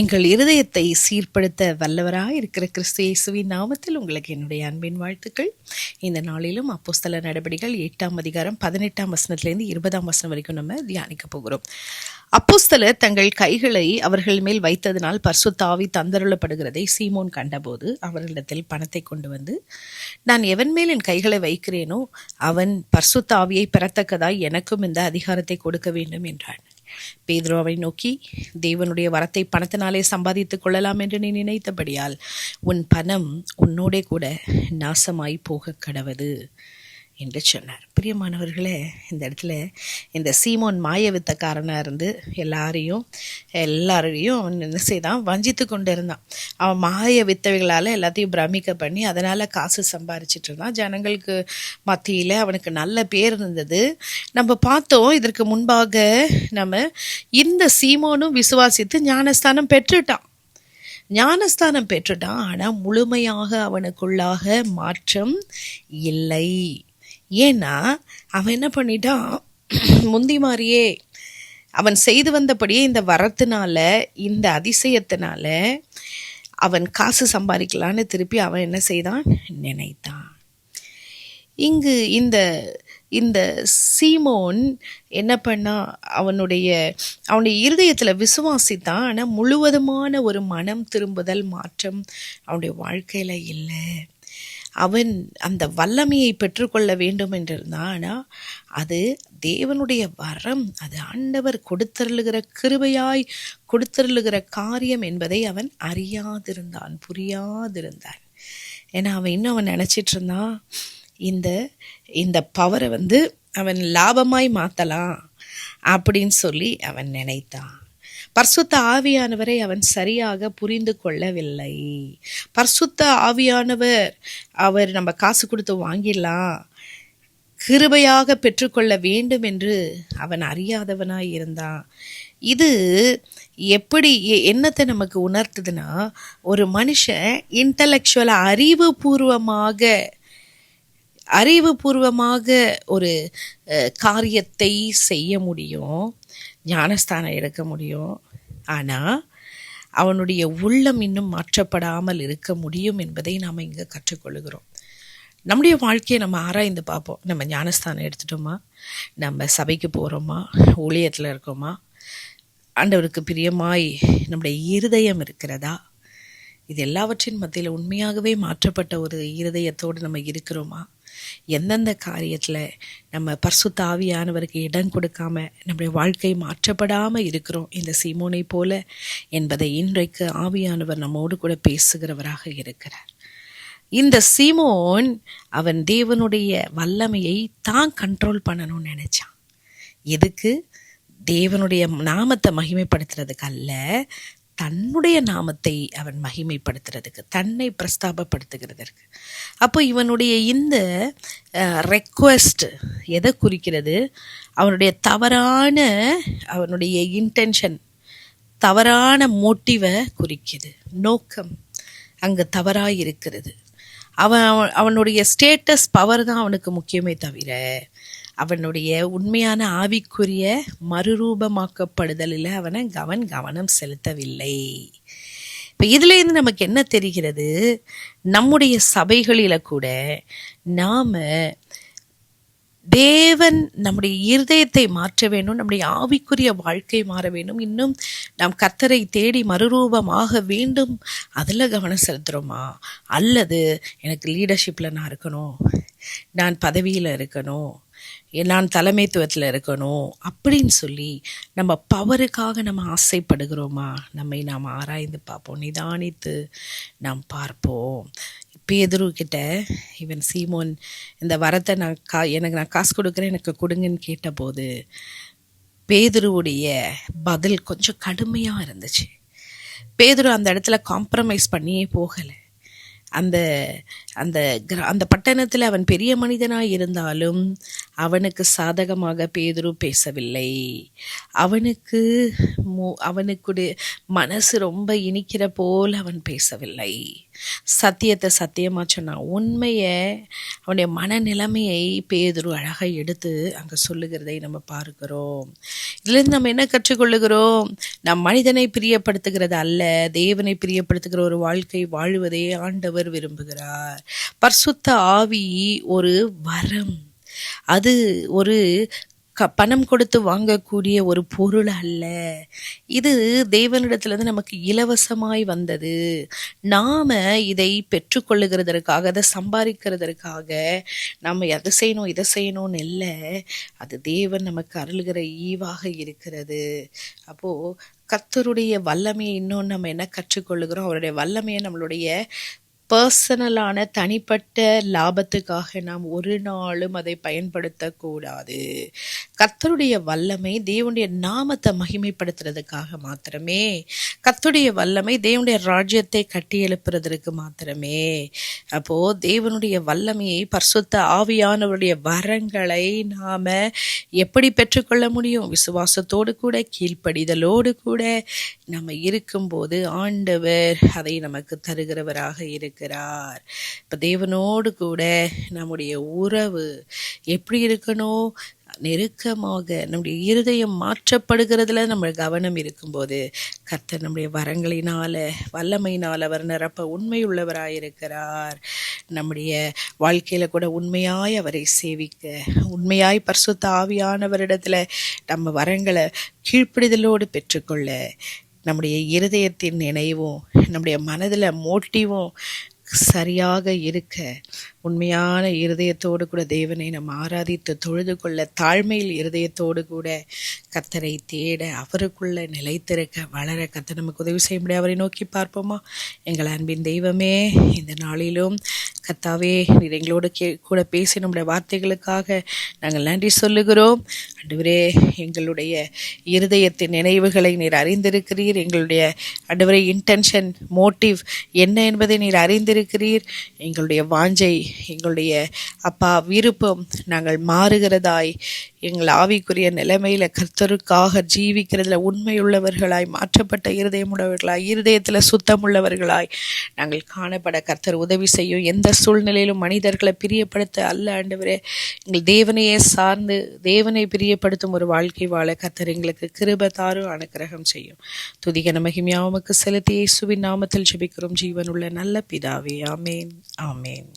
எங்கள் இருதயத்தை சீர்படுத்த வல்லவராய் இருக்கிற கிறிஸ்து இயேசுவின் நாமத்தில் உங்களுக்கு என்னுடைய அன்பின் வாழ்த்துக்கள். இந்த நாளிலும் அப்போஸ்தலர் நடபடிகள் 8ஆம் அதிகாரம் 18ஆம் வசனத்திலிருந்து 20ஆம் வசனம் வரைக்கும் நம்ம தியானிக்க போகிறோம். அப்போஸ்தலர் தங்கள் கைகளை அவர்கள் மேல் வைத்ததினால் பரிசுத்த ஆவி தந்தருளப்படுகிறதை சீமோன் கண்டபோது அவர்களிடத்தில் பணத்தை கொண்டு வந்து, நான் எவன் மேல் என் கைகளை வைக்கிறேனோ அவன் பரிசுத்த ஆவியை பெறத்தக்கதாய் எனக்கும் இந்த அதிகாரத்தை கொடுக்க வேண்டும் என்றான். பேதுரு அவனை நோக்கி, தேவனுடைய வரத்தை பணத்தினாலே சம்பாதித்துக் கொள்ளலாம் என்று நீ நினைத்தபடியால் உன் பணம் உன்னோடே கூட நாசமாய் போக கடவது என்று சொன்னார். பிரியமானவர்களே, இந்த இடத்துல இந்த சீமோன் மாய வித்தக்காரனாக இருந்து எல்லாரையும் அவன் என்ன செய்தான், வஞ்சித்து கொண்டு இருந்தான். அவன் மாய வித்தவைகளால் எல்லாத்தையும் பிரமிக்க பண்ணி அதனால் காசு சம்பாரிச்சிட்டு இருந்தான். ஜனங்களுக்கு மத்தியில் அவனுக்கு நல்ல பேர் இருந்தது. நம்ம பார்த்தோம், இதற்கு முன்பாக நம்ம இந்த சீமோனும் விசுவாசித்து ஞானஸ்தானம் பெற்றுட்டான். ஆனால் முழுமையாக அவனுக்குள்ளாக மாற்றம் இல்லை. ஏன்னா அவன் என்ன பண்ணிட்டான், முந்தி மாதிரியே அவன் செய்து வந்தபடியே இந்த வரத்தினால, இந்த அதிசயத்தினால அவன் காசு சம்பாதிக்கலான்னு திருப்பி அவன் என்ன செய்தான், நினைத்தான். இங்கு இந்த இந்த சீமோன் என்ன பண்ணா, அவனுடைய இருதயத்தில் விசுவாசித்தான். ஆனால் முழுவதுமான ஒரு மனம் திரும்புதல், மாற்றம் அவனுடைய வாழ்க்கையில் இல்லை. அவன் அந்த வல்லமையை பெற்றுக்கொள்ள வேண்டும் என்றிருந்தான். ஆனால் அது தேவனுடைய வரம், அது ஆண்டவர் கொடுத்தருளுகிற கிருபையாய் கொடுத்தருளுகிற காரியம் என்பதை அவன் அறியாதிருந்தான், புரியாதிருந்தான். ஏன்னா அவன் நினச்சிட்டு இருந்தான், இந்த பவரை அவன் லாபமாய் மாற்றலாம் அப்படின்னு சொல்லி அவன் நினைத்தான். பரிசுத்த ஆவியானவரை அவன் சரியாக புரிந்து கொள்ளவில்லை. பரிசுத்த ஆவியானவர் அவர் நம்ம காசு கொடுத்து வாங்கிடலாம், கிருபையாக பெற்றுக்கொள்ள வேண்டும் என்று அவன் அறியாதவனாய் இருந்தான். இது எப்படி என்னத்தை நமக்கு உணர்த்துதுன்னா, ஒரு மனுஷன் இன்டலெக்சுவலாக அறிவுபூர்வமாக ஒரு காரியத்தை செய்ய முடியும், ஞானஸ்தானம் எடுக்க முடியும். ஆனால் அவனுடைய உள்ளம் இன்னும் மாற்றப்படாமல் இருக்க முடியும் என்பதை நாம் இங்கே கற்றுக்கொள்கிறோம். நம்முடைய வாழ்க்கையை நம்ம ஆராய்ந்து பார்ப்போம். நம்ம ஞானஸ்தானம் எடுத்துட்டோமா, நம்ம சபைக்கு போகிறோமா, ஊழியத்தில் இருக்கோமா, ஆண்டவருக்கு பிரியமாய் நம்முடைய இருதயம் இருக்கிறதா, இது எல்லாவற்றின் மத்தியில் உண்மையாகவே மாற்றப்பட்ட ஒரு இருதயத்தோடு நம்ம இருக்கிறோமா, எந்தெந்த காரியத்தில் நம்ம பரிசுத்த ஆவியானவருக்கு இடம் கொடுக்காம நம்முடைய வாழ்க்கை மாற்றப்படாமல் இருக்கிறோம் இந்த சீமோனை போல என்பதை இன்றைக்கு ஆவியானவர் நம்மோடு கூட பேசுகிறவராக இருக்கிறார். இந்த சீமோன் அவன் தேவனுடைய வல்லமையை தான் கண்ட்ரோல் பண்ணணும்னு நினைச்சான். எதுக்கு? தேவனுடைய நாமத்தை மகிமைப்படுத்துறதுக்கு அல்ல, தன்னுடைய நாமத்தை அவன் மகிமைப்படுத்துறதுக்கு, தன்னை பிரஸ்தாபப்படுத்துகிறதற்கு. அப்போ இவனுடைய இந்த ரெக்வெஸ்ட் எதை குறிக்கிறது? அவனுடைய அவனுடைய இன்டென்ஷன், தவறான மோட்டிவை குறிக்குது. நோக்கம் அங்கே தவறாக இருக்கிறது. அவனுடைய ஸ்டேட்டஸ், பவர் தான் அவனுக்கு முக்கியமே தவிர அவனுடைய உண்மையான ஆவிக்குரிய மறுரூபமாக்கப்படுதலில் அவன் கவனம் செலுத்தவில்லை. இப்போ இதுலேருந்து நமக்கு என்ன தெரிகிறது? நம்முடைய சபைகளில் கூட நாம் தேவன் நம்முடைய இருதயத்தை மாற்ற வேண்டும், நம்முடைய ஆவிக்குரிய வாழ்க்கை மாற வேண்டும், இன்னும் நாம் கர்த்தரை தேடி மறுரூபமாக வேண்டும், அதில் கவனம் செலுத்துகிறோமா? அல்லது எனக்கு லீடர்ஷிப்பில் நான் இருக்கணும், நான் பதவியில் இருக்கணும், நான் தலைமைத்துவத்தில் இருக்கணும் அப்படின்னு சொல்லி நம்ம பவருக்காக நம்ம ஆசைப்படுகிறோமா? நாம் ஆராய்ந்து பார்ப்போம், நிதானித்து நாம் பார்ப்போம். பேதுரு கிட்ட இவன் சீமோன் இந்த வரத்தை நான் காசு கொடுக்குறேன், எனக்கு கொடுங்கன்னு கேட்டபோது பேதுருவுடைய பதில் கொஞ்சம் கடுமையாக இருந்துச்சு. பேதுரு அந்த இடத்துல காம்ப்ரமைஸ் பண்ணியே போகலை. அந்த அந்த அந்த பட்டணத்தில் அவன் பெரிய மனிதனாக இருந்தாலும் அவனுக்கு சாதகமாக பேதுரு பேசவில்லை. அவனுக்குடைய மனசு ரொம்ப இனிக்கிற போல் அவன் பேசவில்லை. சத்தியத்தை சத்தியமாக சொன்னான். உண்மையை, அவனுடைய மனநிலைமையை பேதுரு அழகாக எடுத்து அங்கே சொல்லுகிறதை நம்ம பார்க்கிறோம். இதுலேருந்து நம்ம என்ன கற்றுக்கொள்ளுகிறோம்? நம் மனிதனை பிரியப்படுத்துகிறது அல்ல, தேவனை பிரியப்படுத்துகிற ஒரு வாழ்க்கை வாழுவதே ஆண்டவர் விரும்புகிறார். பரிசுத்த ஆவி ஒரு வரம், அது ஒரு பணம் கொடுத்து வாங்கக்கூடிய ஒரு பொருள் அல்ல. இது தேவனிடத்திலிருந்து நமக்கு இலவசமாய் வந்தது. நாம இதை பெற்றுக்கொள்ளுகிறதற்காக, அதை சம்பாதிக்கிறதற்காக நம்ம எதை செய்யணும் இதை செய்யணும்னு இல்லை. அது தேவன் நமக்கு அருள்கிற ஈவாக இருக்கிறது. அப்போ கர்த்தருடைய வல்லமையை இன்னொன்று நம்ம என்ன கற்றுக்கொள்ளுகிறோம்? அவருடைய வல்லமையை நம்மளுடைய பர்சனலான தனிப்பட்ட லாபத்துக்காக நாம் ஒரு நாளும் அதை பயன்படுத்தக்கூடாது. கர்த்தருடைய வல்லமை தேவனுடைய நாமத்தை மகிமைப்படுத்துறதுக்காக மாத்திரமே. கர்த்தருடைய வல்லமை தேவனுடைய ராஜ்யத்தை கட்டி எழுப்புறதற்கு மாத்திரமே. அப்போ தேவனுடைய வல்லமையை, பரிசுத்த ஆவியானவருடைய வரங்களை நாம எப்படி பெற்றுக்கொள்ள முடியும்? விசுவாசத்தோடு கூட, கீழ்ப்படிதலோடு கூட நம்ம இருக்கும்போது ஆண்டவர் அதை நமக்கு தருகிறவராக இருக்கிறார். இப்ப தேவனோடு கூட நம்முடைய உறவு எப்படி இருக்கணும்? நெருக்கமாக நம்முடைய இருதயம் மாற்றப்படுகிறதுல நம்ம கவனம் இருக்கும்போது கர்த்தர் நம்முடைய வரங்களினால, வல்லமையினால் அவர் நிரப்ப உண்மை உள்ளவராயிருக்கிறார். நம்முடைய வாழ்க்கையில கூட உண்மையாய் அவரை சேவிக்க, உண்மையாய் பரிசுத்த ஆவியானவரிடத்துல நம்ம வரங்களை கீழ்ப்படிதலோடு பெற்றுக்கொள்ள, நம்முடைய இருதயத்தின் நினைவும் நம்முடைய மனதில் மோட்டிவும் சரியாக இருக்க, உண்மையான இருதயத்தோடு கூட தேவனை நம்ம ஆராதித்து தொழுது கொள்ள, தாழ்மையில் இருதயத்தோடு கூட கர்த்தரை தேட, அவருக்குள்ள நிலைத்திருக்க, வளர கர்த்தர் நமக்கு உதவி செய்ய முடியாது. அவரை நோக்கி பார்ப்போமா? எங்கள் அன்பின் தெய்வமே, இந்த நாளிலும் கர்த்தாவே, நீர் எங்களோடு கூட பேசி நம்முடைய வார்த்தைகளுக்காக நாங்கள் நன்றி சொல்லுகிறோம். ஆண்டவரே, எங்களுடைய இருதயத்தின் நினைவுகளை நீர் அறிந்திருக்கிறீர். எங்களுடைய ஆண்டவரே இன்டென்ஷன், மோட்டிவ் என்ன என்பதை நீர் அறிந்திருக்கிறீர். எங்களுடைய வாஞ்சை, எங்களுடைய அப்பா விருப்பம் நாங்கள் மாறுகிறதாய், எங்கள் ஆவிக்குரிய நிலைமையில கர்த்தருக்காக ஜீவிக்கிறதுல உண்மையுள்ளவர்களாய், மாற்றப்பட்ட இருதயமுள்ளவர்களாய், இருதயத்தில் சுத்தமுள்ளவர்களாய் நாங்கள் காணப்பட கர்த்தர் உதவி செய்யும். எந்த சூழ்நிலையிலும் மனிதர்களை பிரியப்படுத்த அல்ல ஆண்டவரே, எங்கள் தேவனையே சார்ந்து தேவனை பிரியப்படுத்தும் ஒரு வாழ்க்கை வாழ கர்த்தர் எங்களுக்கு கிருபை தாரும், அனுக்கிரகம் செய்யும். துதிகன மகிமையாவுமக்கு செலுத்தி இயேசுவின் நாமத்தில் ஜெபிக்கிறோம் ஜீவனுள்ள நல்ல பிதாவே. ஆமேன், ஆமேன்.